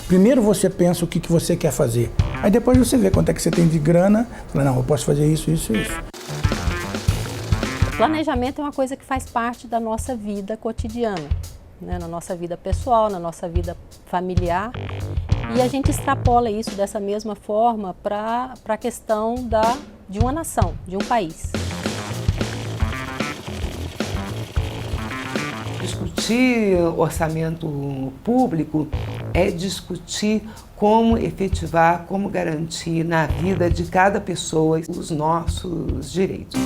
Primeiro você pensa o que você quer fazer. Aí depois você vê quanto é que você tem de grana. Fala, não, eu posso fazer isso, isso e isso. Planejamento é uma coisa que faz parte da nossa vida cotidiana, né? Na nossa vida pessoal, na nossa vida familiar. E a gente extrapola isso dessa mesma forma para a questão de uma nação, de um país. Discutir orçamento público é discutir como efetivar, como garantir na vida de cada pessoa os nossos direitos.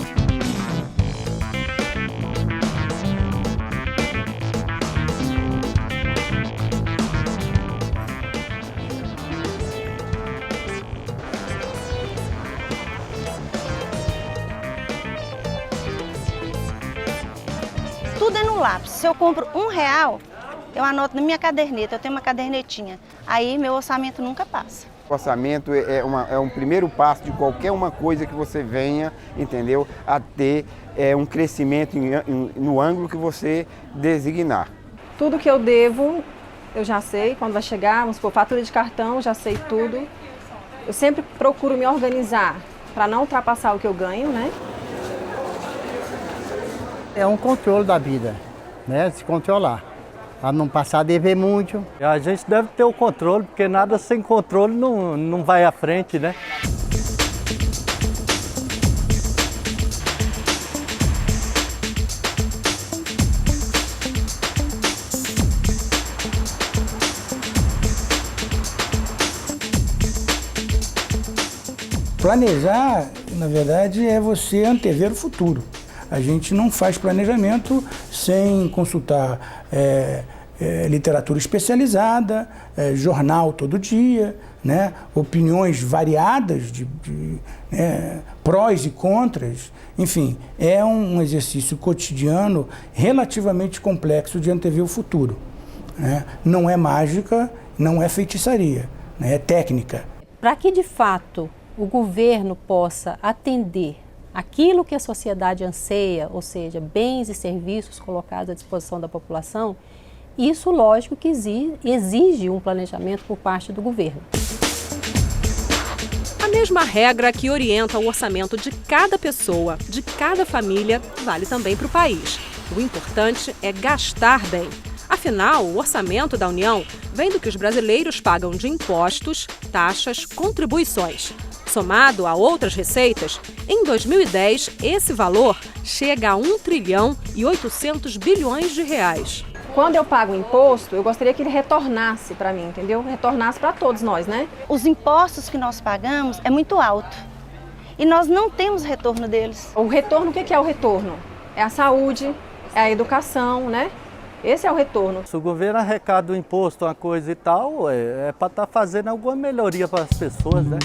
Tudo é no lápis. Se eu compro R$1, eu anoto na minha caderneta, eu tenho uma cadernetinha. Aí meu orçamento nunca passa. O orçamento é um primeiro passo de qualquer uma coisa que você venha, entendeu, a ter um crescimento no ângulo que você designar. Tudo que eu devo, eu já sei quando vai chegar, vamos supor, fatura de cartão, já sei tudo. Eu sempre procuro me organizar para não ultrapassar o que eu ganho, né? É um controle da vida, né? Se controlar, para não passar a dever muito. A gente deve ter o controle, porque nada sem controle não vai à frente, né? Planejar, na verdade, é você antever o futuro. A gente não faz planejamento sem consultar literatura especializada, jornal todo dia, né? Opiniões variadas prós e contras. Enfim, é um exercício cotidiano relativamente complexo de antever o futuro, né? Não é mágica, não é feitiçaria, né? É técnica. Para que, de fato, o governo possa atender aquilo que a sociedade anseia, ou seja, bens e serviços colocados à disposição da população, isso, lógico, que exige um planejamento por parte do governo. A mesma regra que orienta o orçamento de cada pessoa, de cada família, vale também para o país. O importante é gastar bem. Afinal, o orçamento da União vem do que os brasileiros pagam de impostos, taxas, contribuições. Somado a outras receitas, em 2010, esse valor chega a 1,8 trilhão de reais. Quando eu pago o imposto, eu gostaria que ele retornasse para mim, entendeu? Retornasse para todos nós, né? Os impostos que nós pagamos é muito alto e nós não temos retorno deles. O retorno, o que é o retorno? É a saúde, é a educação, né? Esse é o retorno. Se o governo arrecada o imposto, uma coisa e tal, é para estar fazendo alguma melhoria para as pessoas, né?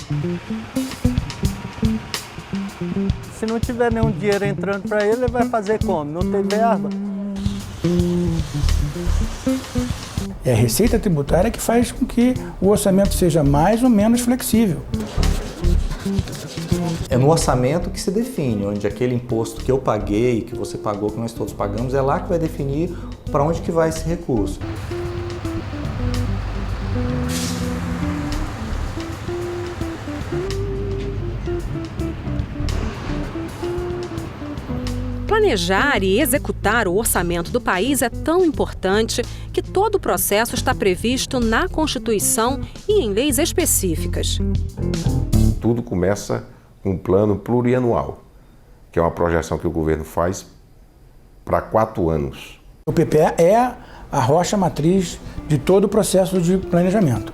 Se não tiver nenhum dinheiro entrando para ele vai fazer como? Não tem verba. É a receita tributária que faz com que o orçamento seja mais ou menos flexível. É no orçamento que se define, onde aquele imposto que eu paguei, que você pagou, que nós todos pagamos, é lá que vai definir para onde que vai esse recurso. Planejar e executar o orçamento do país é tão importante que todo o processo está previsto na Constituição e em leis específicas. Tudo começa com um plano plurianual, que é uma projeção que o governo faz para 4 anos. O PPA é a rocha matriz de todo o processo de planejamento.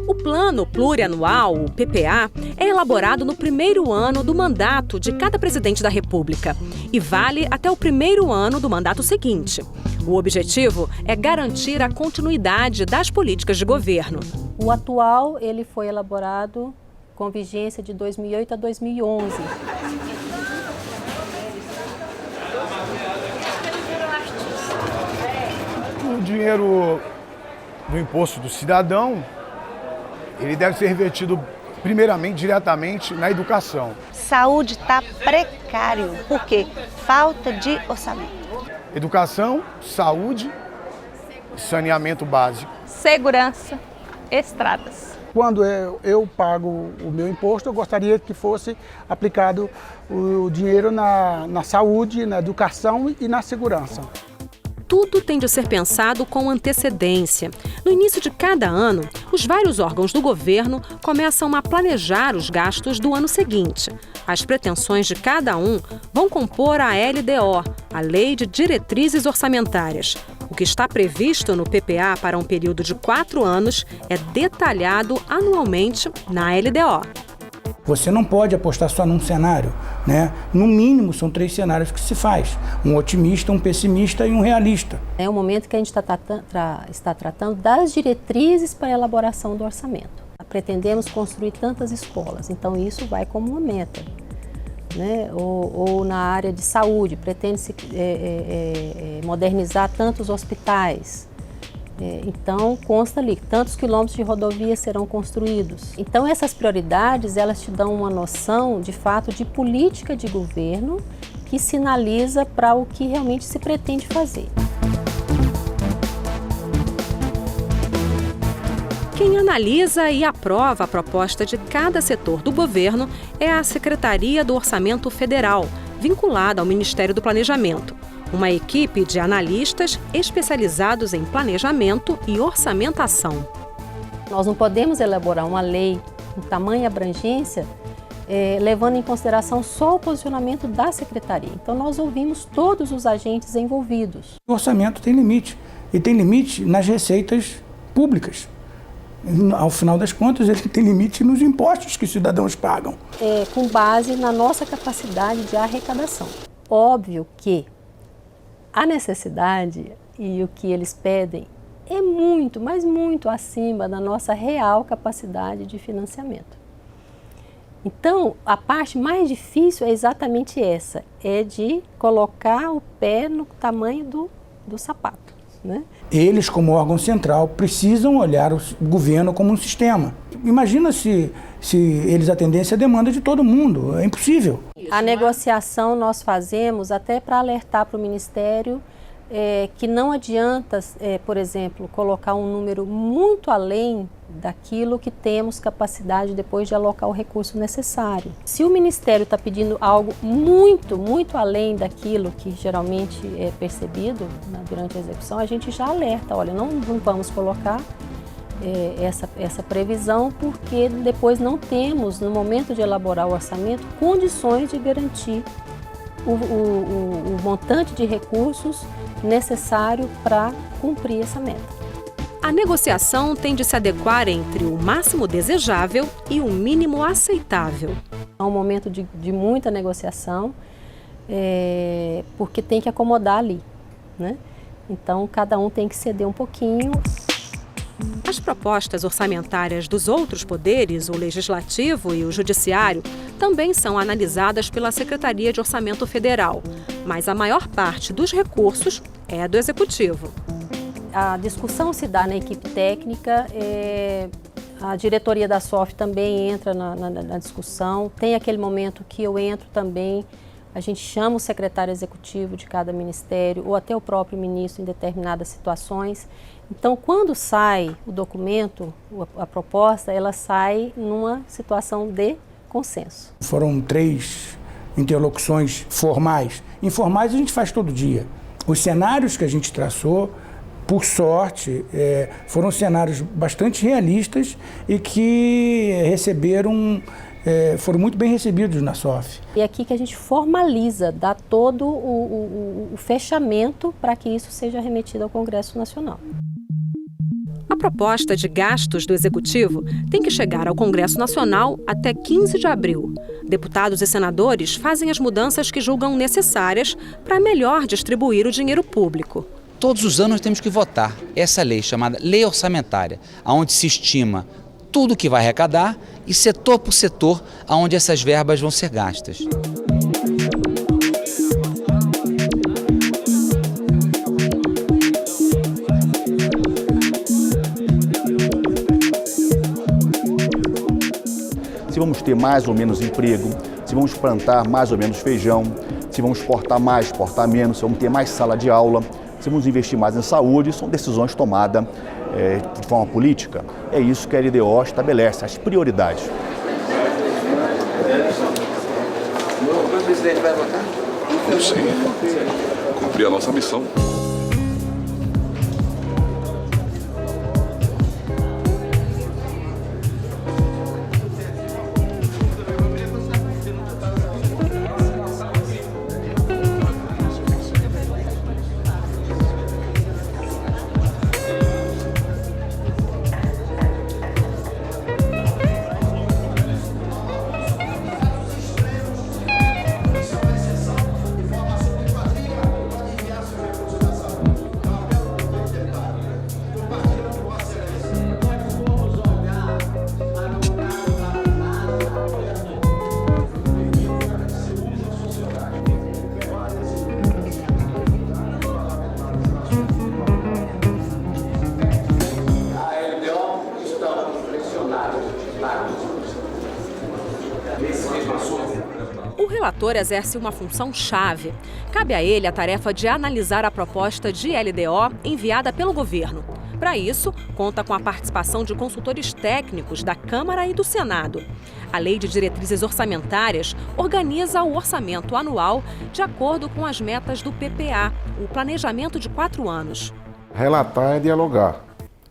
O Plano Plurianual, o PPA, é elaborado no primeiro ano do mandato de cada presidente da República e vale até o primeiro ano do mandato seguinte. O objetivo é garantir a continuidade das políticas de governo. O atual, ele foi elaborado com vigência de 2008 a 2011. O dinheiro do imposto do cidadão, ele deve ser revertido primeiramente, diretamente na educação. Saúde está precário, por quê? Falta de orçamento. Educação, saúde, saneamento básico. Segurança. estradas. Quando eu pago o meu imposto, eu gostaria que fosse aplicado o dinheiro na saúde, na educação e na segurança. Tudo tem de ser pensado com antecedência. No início de cada ano, os vários órgãos do governo começam a planejar os gastos do ano seguinte. As pretensões de cada um vão compor a LDO, a Lei de Diretrizes Orçamentárias. O que está previsto no PPA para um período de 4 anos é detalhado anualmente na LDO. Você não pode apostar só num cenário, né? No mínimo, são 3 cenários que se faz. Um otimista, um pessimista e um realista. É o momento que a gente está tratando das diretrizes para a elaboração do orçamento. Pretendemos construir tantas escolas, então isso vai como uma meta. Né? Ou na área de saúde, pretende-se modernizar tantos hospitais. Então, consta ali, tantos quilômetros de rodovia serão construídos. Então, essas prioridades, elas te dão uma noção, de fato, de política de governo que sinaliza para o que realmente se pretende fazer. Quem analisa e aprova a proposta de cada setor do governo é a Secretaria do Orçamento Federal, vinculada ao Ministério do Planejamento. Uma equipe de analistas especializados em planejamento e orçamentação. Nós não podemos elaborar uma lei com tamanha abrangência levando em consideração só o posicionamento da Secretaria. Então, nós ouvimos todos os agentes envolvidos. O orçamento tem limite, e tem limite nas receitas públicas. Ao final das contas, ele tem limite nos impostos que os cidadãos pagam. Com base na nossa capacidade de arrecadação. Óbvio que a necessidade e o que eles pedem é muito, mas muito acima da nossa real capacidade de financiamento. Então, a parte mais difícil é exatamente essa, é de colocar o pé no tamanho do sapato, né? Eles, como órgão central, precisam olhar o governo como um sistema. Imagina se eles atendessem a demanda de todo mundo, é impossível. A negociação nós fazemos até para alertar para o Ministério que não adianta, por exemplo, colocar um número muito além daquilo que temos capacidade depois de alocar o recurso necessário. Se o Ministério está pedindo algo muito, muito além daquilo que geralmente é percebido durante a execução, a gente já alerta, olha, não vamos colocar essa previsão, porque depois não temos, no momento de elaborar o orçamento, condições de garantir o montante de recursos necessário para cumprir essa meta. A negociação tem de se adequar entre o máximo desejável e o mínimo aceitável. É um momento de muita negociação, porque tem que acomodar ali, né? Então, cada um tem que ceder um pouquinho. As propostas orçamentárias dos outros poderes, o Legislativo e o Judiciário, também são analisadas pela Secretaria de Orçamento Federal, mas a maior parte dos recursos é do Executivo. A discussão se dá na equipe técnica, a diretoria da SOF também entra na discussão, tem aquele momento que eu entro também, a gente chama o secretário executivo de cada ministério ou até o próprio ministro em determinadas situações. Então, quando sai o documento, a proposta, ela sai numa situação de consenso. Foram 3 interlocuções formais. Informais a gente faz todo dia. Os cenários que a gente traçou, por sorte, foram cenários bastante realistas e que foram muito bem recebidos na SOF. E é aqui que a gente formaliza, dá todo o fechamento para que isso seja remetido ao Congresso Nacional. A proposta de gastos do Executivo tem que chegar ao Congresso Nacional até 15 de abril. Deputados e senadores fazem as mudanças que julgam necessárias para melhor distribuir o dinheiro público. Todos os anos temos que votar essa lei chamada Lei Orçamentária, onde se estima tudo que vai arrecadar e setor por setor aonde essas verbas vão ser gastas. Se vamos ter mais ou menos emprego, se vamos plantar mais ou menos feijão, se vamos exportar mais, exportar menos, se vamos ter mais sala de aula, se vamos investir mais em saúde, são decisões tomadas de forma política. É isso que a LDO estabelece, as prioridades. O presidente vai votar? Não sei. Cumprir a nossa missão. O relator exerce uma função chave. Cabe a ele a tarefa de analisar a proposta de LDO enviada pelo governo. Para isso, conta com a participação de consultores técnicos da Câmara e do Senado. A Lei de Diretrizes Orçamentárias organiza o orçamento anual de acordo com as metas do PPA, o planejamento de 4 anos. Relatar é dialogar.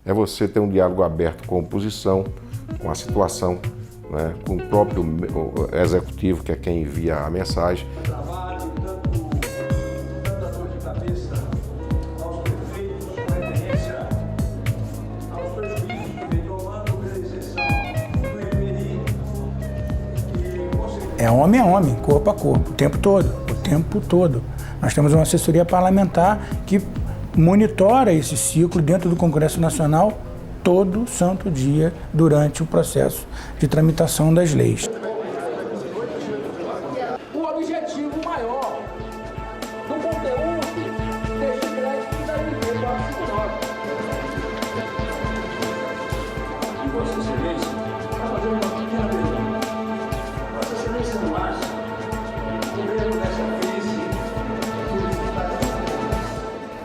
É você ter um diálogo aberto com a oposição, com a situação, né, com o próprio executivo, que é quem envia a mensagem. É homem a homem, corpo a corpo, o tempo todo. Nós temos uma assessoria parlamentar que monitora esse ciclo dentro do Congresso Nacional todo santo dia durante o processo de tramitação das leis. O objetivo maior do conteúdo deste crédito da MP 459. E Vossa Excelência está fazendo uma pequena pergunta. Vossa Excelência não acha que mesmo nessa crise...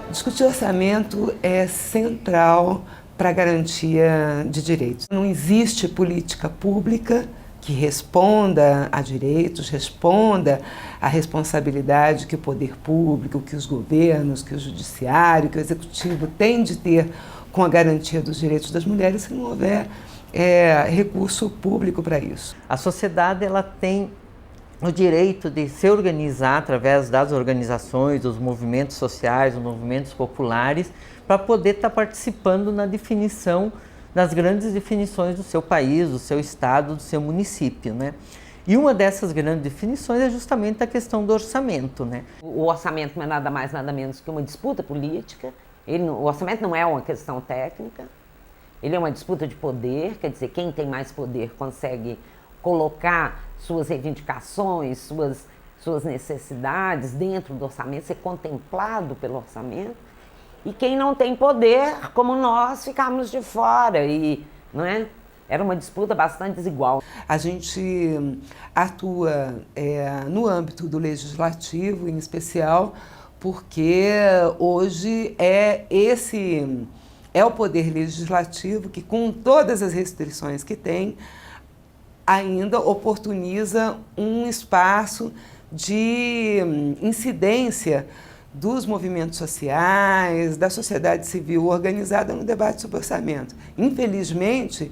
Discutir orçamento é central para a garantia de direitos. Não existe política pública que responda a direitos, responda à responsabilidade que o poder público, que os governos, que o judiciário, que o executivo tem de ter com a garantia dos direitos das mulheres se não houver recurso público para isso. A sociedade ela tem o direito de se organizar através das organizações, dos movimentos sociais, dos movimentos populares, para poder estar participando na definição das grandes definições do seu país, do seu estado, do seu município, né? E uma dessas grandes definições é justamente a questão do orçamento, né? O orçamento não é nada mais, nada menos que uma disputa política. O orçamento não é uma questão técnica, ele é uma disputa de poder, quer dizer, quem tem mais poder consegue colocar suas reivindicações, suas necessidades dentro do orçamento, ser contemplado pelo orçamento. E quem não tem poder, como nós, ficamos de fora. E, não é? Era uma disputa bastante desigual. A gente atua no âmbito do legislativo, em especial, porque hoje é o poder legislativo que, com todas as restrições que tem, ainda oportuniza um espaço de incidência dos movimentos sociais, da sociedade civil organizada no debate sobre orçamento. Infelizmente,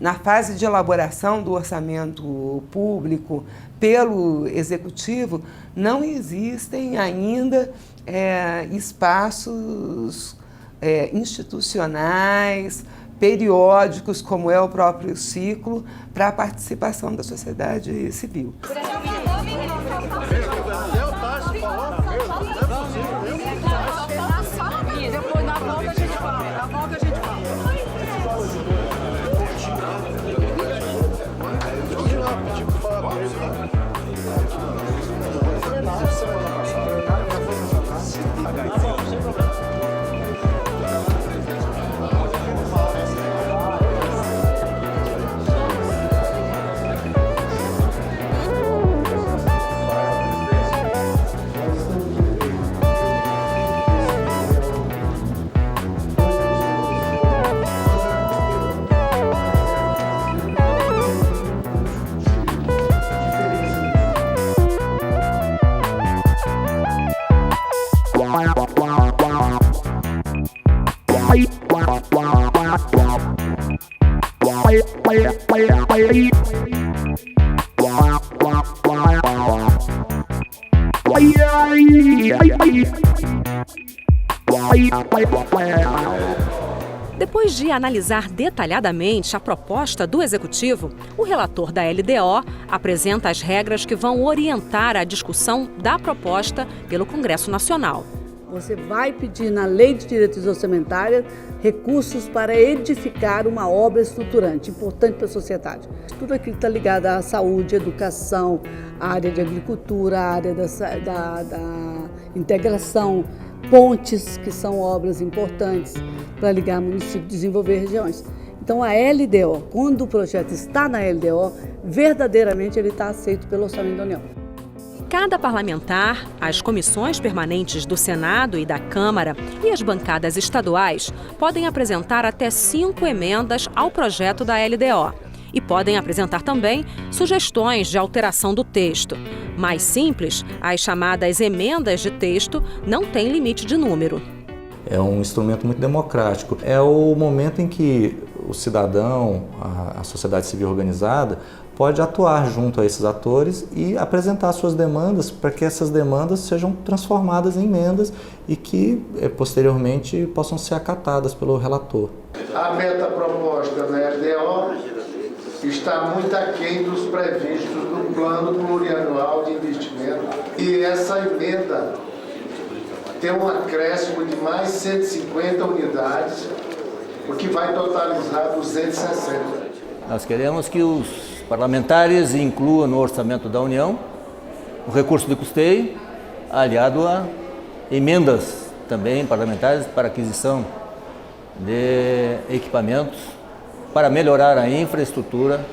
na fase de elaboração do orçamento público pelo Executivo, não existem ainda espaços institucionais, periódicos, como é o próprio ciclo, para a participação da sociedade civil. Depois na volta a gente fala. Depois de analisar detalhadamente a proposta do Executivo, o relator da LDO apresenta as regras que vão orientar a discussão da proposta pelo Congresso Nacional. Você vai pedir na Lei de Diretrizes Orçamentárias recursos para edificar uma obra estruturante, importante para a sociedade. Tudo aquilo que está ligado à saúde, educação, à área de agricultura, à área da integração, pontes, que são obras importantes para ligar municípios e desenvolver regiões. Então a LDO, quando o projeto está na LDO, verdadeiramente ele está aceito pelo Orçamento da União. Cada parlamentar, as comissões permanentes do Senado e da Câmara e as bancadas estaduais podem apresentar até 5 emendas ao projeto da LDO e podem apresentar também sugestões de alteração do texto. Mais simples, as chamadas emendas de texto não têm limite de número. É um instrumento muito democrático. É o momento em que o cidadão, a sociedade civil organizada, pode atuar junto a esses atores e apresentar suas demandas para que essas demandas sejam transformadas em emendas e que posteriormente possam ser acatadas pelo relator. A meta proposta na LDO está muito aquém dos previstos no Plano Plurianual de Investimento e essa emenda tem um acréscimo de mais 150 unidades, o que vai totalizar 260. Nós queremos que os parlamentares incluam no orçamento da União o recurso de custeio, aliado a emendas também parlamentares para aquisição de equipamentos para melhorar a infraestrutura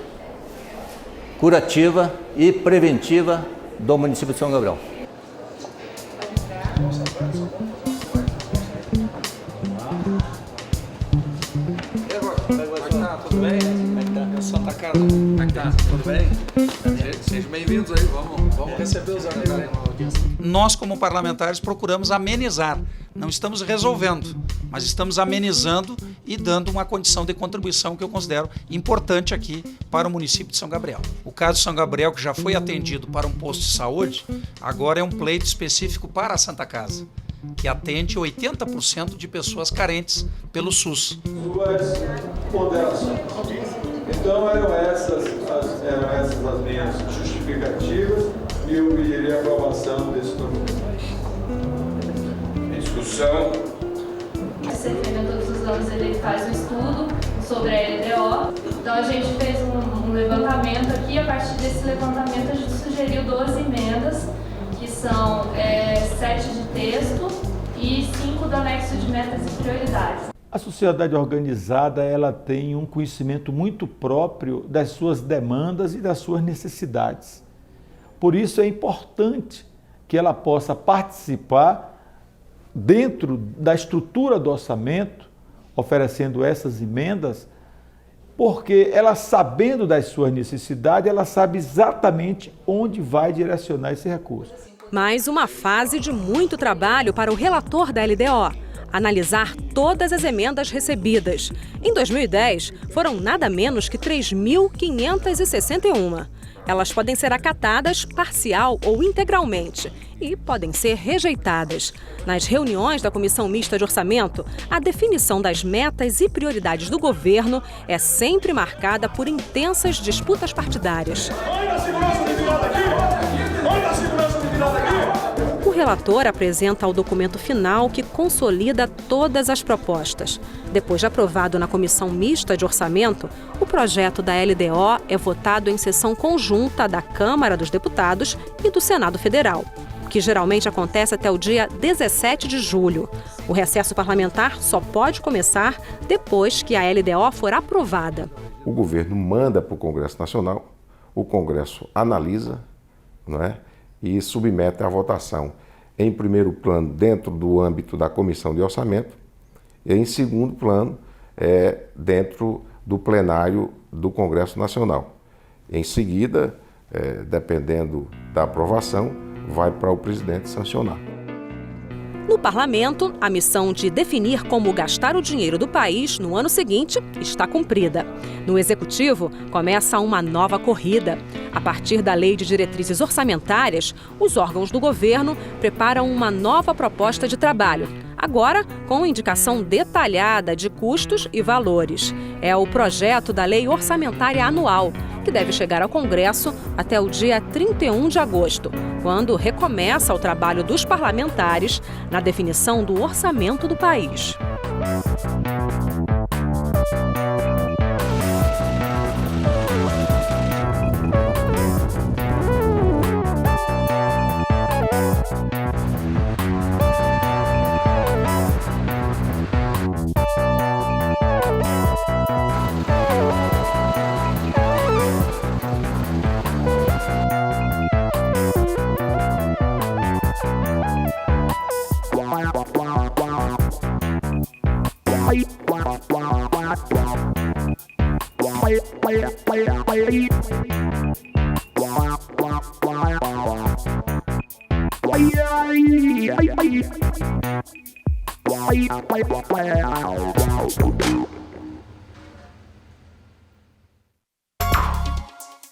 curativa e preventiva do município de São Gabriel. Tudo bem? Como é que tá? Santa Casa, como é que tá? Tudo bem? Sejam bem-vindos aí, vamos receber os amigos aí na audiência. Nós, como parlamentares, procuramos amenizar. Não estamos resolvendo, mas estamos amenizando e dando uma condição de contribuição que eu considero importante aqui para o município de São Gabriel. O caso de São Gabriel, que já foi atendido para um posto de saúde, agora é um pleito específico para a Santa Casa, que atende 80% de pessoas carentes pelo SUS. Suas ponderações. Então eram essas as minhas justificativas e eu pediria a aprovação desse documento. Em discussão. A CFM todos os anos ele faz um estudo sobre a LDO. Então a gente fez um levantamento aqui, a partir desse levantamento a gente sugeriu 12 emendas, que são 7 de texto e 5 do anexo de metas e prioridades. A sociedade organizada ela tem um conhecimento muito próprio das suas demandas e das suas necessidades. Por isso é importante que ela possa participar dentro da estrutura do orçamento, oferecendo essas emendas, porque ela, sabendo das suas necessidades, ela sabe exatamente onde vai direcionar esse recurso. Mais uma fase de muito trabalho para o relator da LDO. Analisar todas as emendas recebidas. Em 2010, foram nada menos que 3.561. Elas podem ser acatadas parcial ou integralmente e podem ser rejeitadas. Nas reuniões da Comissão Mista de Orçamento, a definição das metas e prioridades do governo é sempre marcada por intensas disputas partidárias. O relator apresenta o documento final que consolida todas as propostas. Depois de aprovado na Comissão Mista de Orçamento, o projeto da LDO é votado em sessão conjunta da Câmara dos Deputados e do Senado Federal, que geralmente acontece até o dia 17 de julho. O recesso parlamentar só pode começar depois que a LDO for aprovada. O governo manda para o Congresso Nacional, o Congresso analisa, não é? E submete à votação, em primeiro plano, dentro do âmbito da Comissão de Orçamento, e em segundo plano, dentro do plenário do Congresso Nacional. Em seguida, dependendo da aprovação, vai para o presidente sancionar. No parlamento, a missão de definir como gastar o dinheiro do país no ano seguinte está cumprida. No executivo, começa uma nova corrida. A partir da Lei de Diretrizes Orçamentárias, os órgãos do governo preparam uma nova proposta de trabalho, agora com indicação detalhada de custos e valores. É o projeto da Lei Orçamentária Anual, que deve chegar ao Congresso até o dia 31 de agosto, quando recomeça o trabalho dos parlamentares na definição do orçamento do país. Wow.